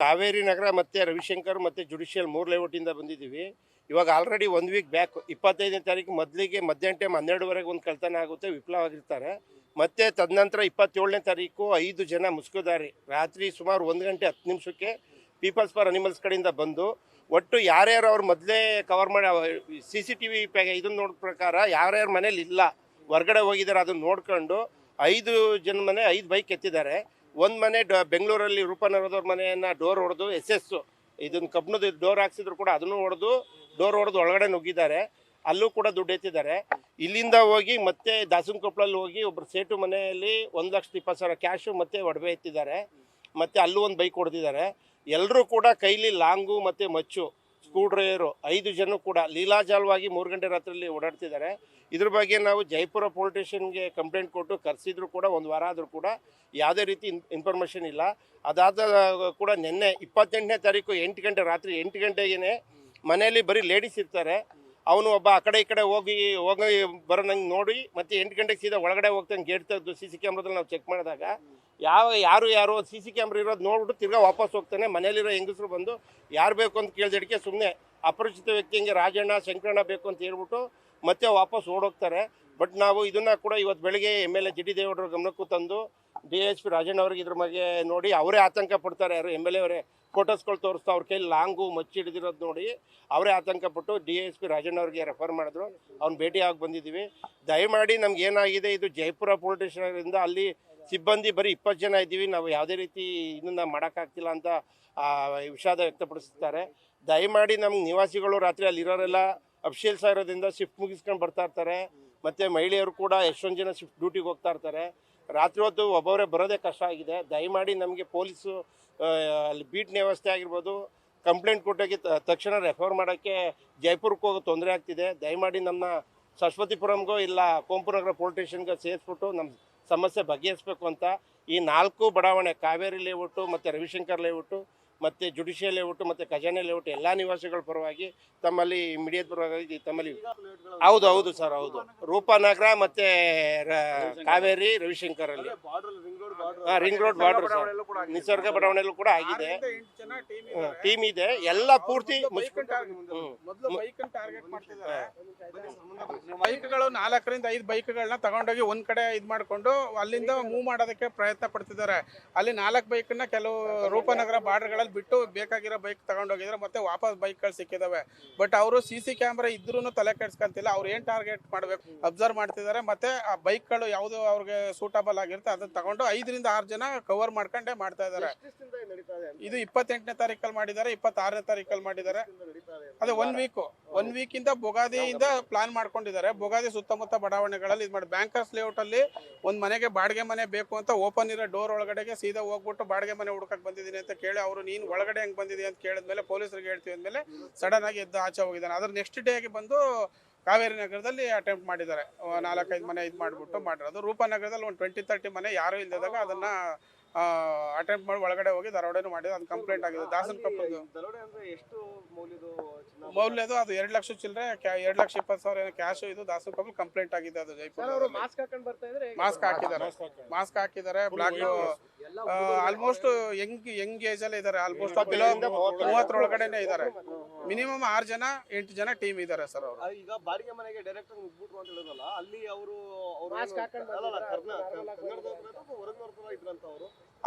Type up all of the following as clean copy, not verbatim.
ಕಾವೇರಿ ನಗರ ಮತ್ತು ರವಿಶಂಕರ್ ಮತ್ತು ಜುಡಿಷಿಯಲ್ 3 ಲೇಔಟಿಂದ ಬಂದಿದ್ದೀವಿ. ಇವಾಗ ಆಲ್ರೆಡಿ 1 ವೀಕ್ ಬ್ಯಾಕ್ 25ನೇ ತಾರೀಕು ಮೊದಲಿಗೆ ಮಧ್ಯಾಹ್ನ ಟೈಮ್ 12ವರೆಗೆ ಒಂದು ಕಳ್ತನ ಆಗುತ್ತೆ, ವಿಫಲವಾಗಿರ್ತಾರೆ. ಮತ್ತು ತದನಂತರ 27ನೇ ತಾರೀಕು 5 ಜನ ಮುಸ್ಕುದಾರಿ ರಾತ್ರಿ ಸುಮಾರು 1 ಗಂಟೆ 10 ನಿಮಿಷಕ್ಕೆ ಪೀಪಲ್ಸ್ ಫಾರ್ ಅನಿಮಲ್ಸ್ ಕಡೆಯಿಂದ ಬಂದು ಒಟ್ಟು ಯಾರ್ಯಾರು ಅವ್ರು ಮೊದಲೇ ಕವರ್ ಮಾಡಿ CCTV ಇದನ್ನು ನೋಡೋ ಪ್ರಕಾರ ಯಾರ್ಯಾರ ಮನೇಲಿ ಇಲ್ಲ ಹೊರಗಡೆ ಹೋಗಿದ್ದಾರೆ ಅದನ್ನು ನೋಡ್ಕೊಂಡು 5 ಜನ ಮನೆ 5 ಬೈಕ್ ಎತ್ತಿದ್ದಾರೆ. ಒಂದು ಮನೆ ಬೆಂಗಳೂರಲ್ಲಿ ರೂಪನಗರದವ್ರ ಮನೆಯನ್ನು ಡೋರ್ ಹೊಡೆದು ಇದನ್ನು ಕಬ್ಬಣದ ಡೋರ್ ಹಾಕ್ಸಿದ್ರು ಕೂಡ ಅದನ್ನು ಡೋರ್ ಹೊಡೆದು ಒಳಗಡೆ ನುಗ್ಗಿದ್ದಾರೆ. ಅಲ್ಲೂ ಕೂಡ ದುಡ್ಡು ಎತ್ತಿದ್ದಾರೆ. ಇಲ್ಲಿಂದ ಹೋಗಿ ಮತ್ತೆ ದಾಸನಕೊಪ್ಪಲಲ್ಲಿ ಹೋಗಿ ಒಬ್ಬರು ಸೇಟು ಮನೆಯಲ್ಲಿ 1,20,000 ಕ್ಯಾಶು ಮತ್ತು ಒಡವೆ ಎತ್ತಿದ್ದಾರೆ. ಮತ್ತು ಅಲ್ಲೂ ಒಂದು ಬೈಕ್ ಹೊಡೆದಿದ್ದಾರೆ. ಎಲ್ಲರೂ ಕೂಡ ಕೈಲಿ ಲಾಂಗು ಮತ್ತು ಮಚ್ಚು ಸ್ಕ್ರೂ ಡ್ರೈವರು 5 ಜನ ಕೂಡ ಲೀಲಾಜಾಲವಾಗಿ 3 ಗಂಟೆ ರಾತ್ರಿಯಲ್ಲಿ ಓಡಾಡ್ತಿದ್ದಾರೆ. ಇದ್ರ ಬಗ್ಗೆ ನಾವು ಜಯಪುರ ಪೊಲೀಸ್ ಸ್ಟೇಷನ್ಗೆ ಕಂಪ್ಲೇಂಟ್ ಕೊಟ್ಟು ಕರೆಸಿದ್ರು ಕೂಡ 1 ವಾರ ಆದರೂ ಕೂಡ ಯಾವುದೇ ರೀತಿ ಇನ್ಫಾರ್ಮೇಷನ್ ಇಲ್ಲ. ಅದಾದ ಕೂಡ ನಿನ್ನೆ 28ನೇ ತಾರೀಕು 8 ಗಂಟೆ ರಾತ್ರಿ 8 ಗಂಟೆಗೇ ಮನೆಯಲ್ಲಿ ಬರೀ ಲೇಡೀಸ್ ಇರ್ತಾರೆ. ಅವನು ಒಬ್ಬ ಆ ಕಡೆ ಈ ಕಡೆ ಹೋಗಿ ಬರೋ ನಂಗೆ ನೋಡಿ ಮತ್ತು 8 ಗಂಟೆಗೆ ಸೀದಾ ಒಳಗಡೆ ಹೋಗ್ತಾನೆ. ಗೇಟ್ ತೆಗೆದು CC ಕ್ಯಾಮ್ರಾದಲ್ಲಿ ನಾವು ಚೆಕ್ ಮಾಡಿದಾಗ ಯಾರು CC ಕ್ಯಾಮ್ರಾ ಇರೋದು ನೋಡ್ಬಿಟ್ಟು ತಿರ್ಗಾ ವಾಪಸ್ ಹೋಗ್ತಾನೆ. ಮನೇಲಿರೋ ಹೆಂಗಸರು ಬಂದು ಯಾರು ಬೇಕು ಅಂತ ಕೇಳಿದಕ್ಕೆ ಸುಮ್ಮನೆ ಅಪರಿಚಿತ ವ್ಯಕ್ತಿಗೆ ರಾಜಣ್ಣ ಶಂಕರಣ್ಣ ಬೇಕು ಅಂತ ಹೇಳ್ಬಿಟ್ಟು ಮತ್ತೆ ವಾಪಸ್ ಓಡೋಗ್ತಾರೆ. ಬಟ್ ನಾವು ಇದನ್ನು ಕೂಡ ಇವತ್ತು ಬೆಳಗ್ಗೆ MLA GD ದೇವೇಗೌಡರ ಗಮನಕ್ಕೂ ತಂದು DSP ರಾಜಣ್ಣ ಅವ್ರಿಗೆ ಇದ್ರ ಬಗ್ಗೆ ನೋಡಿ ಅವರೇ ಆತಂಕ ಪಡ್ತಾರೆ. ಯಾರು MLA ಅವರೇ ಫೋಟೋಸ್ಗಳು ತೋರಿಸ್ತಾ ಅವ್ರ ಕೈಲಿ ಲಾಂಗು ಮಚ್ಚಿ ಹಿಡಿದಿರೋದು ನೋಡಿ ಅವರೇ ಆತಂಕಪಟ್ಟು DSP ರಾಜಣ್ಣ ಅವ್ರಿಗೆ ರೆಫರ್ ಮಾಡಿದ್ರು. ಅವ್ನು ಭೇಟಿಯಾಗಿ ಬಂದಿದ್ದೀವಿ. ದಯಮಾಡಿ ನಮ್ಗೆ ಏನಾಗಿದೆ, ಇದು ಜಯಪುರ ಪೊಲೀಸ್ ಸ್ಟೇಷನಿಂದ ಅಲ್ಲಿ ಸಿಬ್ಬಂದಿ ಬರೀ 20 ಜನ ಇದ್ದೀವಿ, ನಾವು ಯಾವುದೇ ರೀತಿ ಇದನ್ನು ಮಾಡೋಕ್ಕಾಗ್ತಿಲ್ಲ ಅಂತ ವಿಷಾದ ವ್ಯಕ್ತಪಡಿಸ್ತಾರೆ. ದಯಮಾಡಿ ನಮ್ಮ ನಿವಾಸಿಗಳು ರಾತ್ರಿ ಅಲ್ಲಿರೋರೆಲ್ಲ ಅಫಿಷಿಯಲ್ಸ್ ಇರೋದ್ರಿಂದ ಶಿಫ್ಟ್ ಮುಗಿಸ್ಕೊಂಡು ಬರ್ತಾ ಇರ್ತಾರೆ. ಮತ್ತು ಮಹಿಳೆಯರು ಕೂಡ ಎಷ್ಟೊಂದು ಜನ ಶಿಫ್ಟ್ ಡ್ಯೂಟಿಗೆ ಹೋಗ್ತಾ ಇರ್ತಾರೆ. ರಾತ್ರಿ ಹೊತ್ತು ಒಬ್ಬೊಬ್ಬರೇ ಬರೋದೇ ಕಷ್ಟ ಆಗಿದೆ. ದಯಮಾಡಿ ನಮಗೆ ಪೊಲೀಸು ಅಲ್ಲಿ ಬೀಟ್ನ ವ್ಯವಸ್ಥೆ ಆಗಿರ್ಬೋದು ಕಂಪ್ಲೇಂಟ್ ಕೊಟ್ಟಾಗಿ ತಕ್ಷಣ ರೆಫರ್ ಮಾಡೋಕ್ಕೆ ಜೈಪುರಕ್ಕೆ ಹೋಗೋ ತೊಂದರೆ ಆಗ್ತಿದೆ. ದಯಮಾಡಿ ನಮ್ಮ ಸರಸ್ವತಿಪುರಂಗೋ ಇಲ್ಲ ಕುವೆಂಪುನಗರ ಪೊಲೀಸ್ ಸ್ಟೇಷನ್ಗೆ ಸೇರಿಸ್ಬಿಟ್ಟು ನಮ್ಮ ಸಮಸ್ಯೆ ಬಗೆಹರಿಸಬೇಕು ಅಂತ ಈ 4 ಬಡಾವಣೆ ಕಾವೇರಿ ಲೇಔಟು ಮತ್ತು ರವಿಶಂಕರ್ ಲೇಔಟು ಮತ್ತು ಜುಡಿಷಿಯಲ್ ಲೇಔಟು ಮತ್ತು ಖಜಾನೆ ಲೇಔಟು ಎಲ್ಲ ನಿವಾಸಿಗಳ ಪರವಾಗಿ ತಮ್ಮಲ್ಲಿ ಇಮಿಡಿಯೇಟ್ ಪರವಾಗಿ ತಮ್ಮಲ್ಲಿ ಹೌದು ಸರ್, ಹೌದು. ರೂಪನಗರ ಮತ್ತು ಕಾವೇರಿ ರವಿಶಂಕರಲ್ಲಿ ring road border sir, Nisarga ಬಡಾವಣೆಯಲ್ಲೂ ಕೂಡ ಆಗಿದೆ. ಟೀಮ್ ಇದೆ ಎಲ್ಲ ಪೂರ್ತಿ ಬೈಕ್ಗಳು 4ರಿಂದ 5 ಬೈಕ್ಗಳನ್ನ ತಗೊಂಡೋಗಿ ಒಂದ್ ಕಡೆ ಮಾಡ್ಕೊಂಡು ಅಲ್ಲಿಂದ ಮೂವ್ ಮಾಡೋದಕ್ಕೆ ಪ್ರಯತ್ನ ಪಡ್ತಿದ್ದಾರೆ. ಅಲ್ಲಿ 4 ಬೈಕ್ನ ಕೆಲವು ರೂಪನಗರ ಬಾರ್ಡರ್ಗಳಲ್ಲಿ ಬಿಟ್ಟು ಬೇಕಾಗಿರೋ ಬೈಕ್ ತಗೊಂಡೋಗಿದ್ರೆ ಮತ್ತೆ ವಾಪಸ್ ಬೈಕ್ಗಳು ಸಿಕ್ಕಿದಾವೆ. ಬಟ್ ಅವರು CC ಕ್ಯಾಮ್ರಾ ಇದ್ರೂ ತಲೆ ಕೆಡ್ಸ್ಕೊಂತಿಲ್ಲ. ಅವ್ರು ಏನ್ ಟಾರ್ಗೆಟ್ ಮಾಡ್ಬೇಕು ಅಬ್ಸರ್ವ್ ಮಾಡ್ತಿದ್ದಾರೆ. ಮತ್ತೆ ಆ ಬೈಕ್ಗಳು ಯಾವ್ದು ಅವ್ರಿಗೆ ಸೂಟಬಲ್ ಆಗಿರುತ್ತೆ ಅದನ್ನ ತಗೊಂಡು 5ರಿಂದ 6 ಜನ ಕವರ್ ಮಾಡ್ಕೊಂಡೇ ಮಾಡ್ತಾ ಇದ್ದಾರೆ. ಇದು 28ನೇ ತಾರೀಕಲ್ಲಿ ಮಾಡಿದ್ದಾರೆ, 26ನೇ ತಾರೀಕಲ್ಲಿ ಮಾಡಿದ್ದಾರೆ. ಅದೇ 1 ವೀಕಿಂದ ಬೊಗಾದಿಯಿಂದ ಪ್ಲಾನ್ ಮಾಡ್ಕೊಂಡಿದ್ದಾರೆ. ಬೊಗಾದಿ ಸುತ್ತಮುತ್ತ ಬಡಾವಣೆಗಳಲ್ಲಿ ಇದು ಮಾಡಿ ಬ್ಯಾಂಕರ್ಸ್ ಲೇಔಟ್ ಅಲ್ಲಿ ಒಂದು ಮನೆಗೆ ಬಾಡಿಗೆ ಮನೆ ಬೇಕು ಅಂತ ಓಪನ್ ಇರೋ ಡೋರ್ ಒಳಗಡೆಗೆ ಸೀದಾ ಹೋಗ್ಬಿಟ್ಟು ಬಾಡಿಗೆ ಮನೆ ಹುಡುಕಕ್ಕೆ ಬಂದಿದ್ದೀನಿ ಅಂತ ಕೇಳಿ ಅವರು ನೀನು ಒಳಗಡೆ ಹೆಂಗ್ ಬಂದಿದೆ ಅಂತ ಕೇಳಿದ್ಮೇಲೆ ಪೊಲೀಸರಿಗೆ ಹೇಳ್ತೀವಿ ಅಂದಮೇಲೆ ಸಡನ್ ಆಗಿ ಎದ್ದು ಆಚೆ ಹೋಗಿದ್ದಾನೆ. ಅದ್ರ ನೆಕ್ಸ್ಟ್ ಡೇಗೆ ಬಂದು ಕಾವೇರಿ ನಗರದಲ್ಲಿ ಅಟೆಂಪ್ಟ್ ಮಾಡಿದ್ದಾರೆ. 4-5 ಮನೆ ಇದು ಮಾಡಿರೋದು. ರೂಪನಗರದಲ್ಲಿ ಒಂದು 20-30 ಮನೆ ಯಾರು ಇಲ್ಲದಾಗ ಅದನ್ನ ಅಟೆಂಪ್ಟ್ ಮಾಡಿ ಒಳಗಡೆ ಹೋಗಿ ದರೋಡೆನೂ ಮಾಡಿದ್ರು. ಅದು ಕಂಪ್ಲೇಂಟ್ ಆಗಿದೆ. ದಾಸನಕೊಪ್ಪಲು ಮೌಲ್ಯದು ಅದು 2 ಲಕ್ಷ ಚಿಲ್ಲರೆ 2,20,000 ಕ್ಯಾಶ್. ಇದು ದಾಸನಕೊಪ್ಪಲು ಕಂಪ್ಲೇಂಟ್ ಆಗಿದೆ. ಅದು ಜೈಪುರ ಮಾಸ್ಕ್ ಹಾಕಿದ್ದಾರೆ. ಬ್ಲಾಕ್ ಆಲ್ಮೋಸ್ಟ್ ಯಂಗ್ ಏಜ್ ಅಲ್ಲಿ ಇದಾರೆ. ಆಲ್ಮೋಸ್ಟ್ 30 ಒಳಗಡೆನೆ ಇದಾರೆ. ಮಿನಿಮಮ್ 6 ಜನ 8 ಜನ ಟೀಮ್ ಇದಾರೆ ಸರ್. ಅವರು ಈಗ ಬಾಡಿಗೆ ಮನೆಗೆ ಡೈರೆಕ್ಟ್ ಆಗಿ ನುಗ್ಬಿಟ್ರು ಅಂತ ಹೇಳಿದ್ರಲ್ಲ, ಅಲ್ಲಿ ಅವರು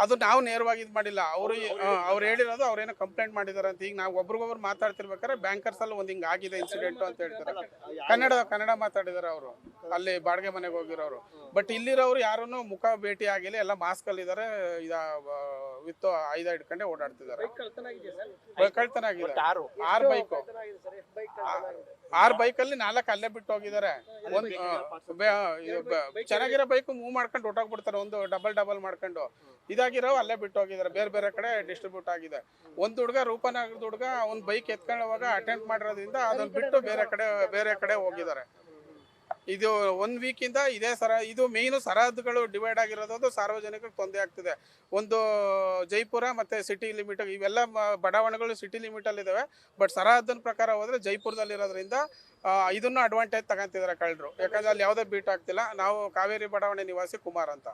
ಅದು ನಾವು ನೇರವಾಗಿ ಇದು ಮಾಡಿಲ್ಲ. ಅವ್ರು ಹೇಳಿರೋದು ಅವ್ರೇನೋ ಕಂಪ್ಲೇಂಟ್ ಮಾಡಿದಾರೆ ಅಂತ. ಈಗ ನಾವು ಒಬ್ರಿಗೊಬ್ರು ಮಾತಾಡ್ತಿರ್ಬೇಕಾದ್ರೆ ಬ್ಯಾಂಕರ್ಸ್ ಅಲ್ಲಿ ಒಂದು ಹಿಂಗ್ ಆಗಿದೆ ಇನ್ಸಿಡೆಂಟ್ ಅಂತ ಹೇಳ್ತಾರೆ. ಕನ್ನಡ ಮಾತಾಡಿದಾರೆ ಅವರು ಅಲ್ಲಿ ಬಾಡಿಗೆ ಮನೆಗೆ ಹೋಗಿರೋರು. ಬಟ್ ಇಲ್ಲಿರೋರು ಯಾರನ್ನು ಮುಖ ಭೇಟಿ ಆಗಿಲ್ಲ, ಎಲ್ಲ ಮಾಸ್ಕ್ ಅಲ್ಲಿ ಇದಾರೆ. ವಿತ್ ಆಯುಧ ಇಟ್ಕೊಂಡೆ ಓಡಾಡ್ತಿದ್ದಾರೆ. ಕಳ್ತನ ಆಗಿದೆ 6 ಬೈಕಲ್ಲಿ 4 ಅಲ್ಲೇ ಬಿಟ್ಟು ಹೋಗಿದ್ದಾರೆ. ಚೆನ್ನಾಗಿರೋ ಬೈಕ್ ಮೂವ್ ಮಾಡ್ಕೊಂಡು ಹೊಟ್ಟೋಗ್ಬಿಡ್ತಾರೆ. ಒಂದು ಡಬಲ್ ಮಾಡ್ಕೊಂಡು ಇದಾಗಿರೋ ಅಲ್ಲೇ ಬಿಟ್ಟು ಹೋಗಿದ್ದಾರೆ. ಬೇರೆ ಕಡೆ ಡಿಸ್ಟ್ರಿಬ್ಯೂಟ್ ಆಗಿದೆ. ಒಂದು ಹುಡುಗ ರೂಪನಗರದ ಹುಡುಗ ಒಂದು ಬೈಕ್ ಎತ್ಕೊಳ್ಳುವಾಗ ಅಟೆಂಪ್ಟ್ ಮಾಡಿರೋದ್ರಿಂದ ಅದನ್ನ ಬಿಟ್ಟು ಬೇರೆ ಕಡೆ ಹೋಗಿದ್ದಾರೆ. ಇದು 1 ವೀಕಿಂದ ಇದು ಮೇಯ್ನು ಸರಹದ್ದುಗಳು ಡಿವೈಡ್ ಆಗಿರೋದು ಸಾರ್ವಜನಿಕರಿಗೆ ತೊಂದರೆ ಆಗ್ತಿದೆ. ಒಂದು ಜೈಪುರ ಮತ್ತೆ ಸಿಟಿ ಲಿಮಿಟ್ ಇವೆಲ್ಲ ಬಡಾವಣೆಗಳು ಸಿಟಿ ಲಿಮಿಟ್ ಅಲ್ಲಿ ಇದಾವೆ. ಬಟ್ ಸರಹದ್ದಿನ ಪ್ರಕಾರ ಹೋದ್ರೆ ಜೈಪುರದಲ್ಲಿ ಇರೋದ್ರಿಂದ ಇದನ್ನು ಅಡ್ವಾಂಟೇಜ್ ತಗೊಂತಿದ್ದಾರೆ ಕಳ್ಳರು. ಯಾಕಂದ್ರೆ ಅಲ್ಲಿ ಯಾವುದೇ ಬೀಟ್ ಆಗ್ತಿಲ್ಲ. ನಾವು ಕಾವೇರಿ ಬಡಾವಣೆ ನಿವಾಸಿ ಕುಮಾರ್ ಅಂತ.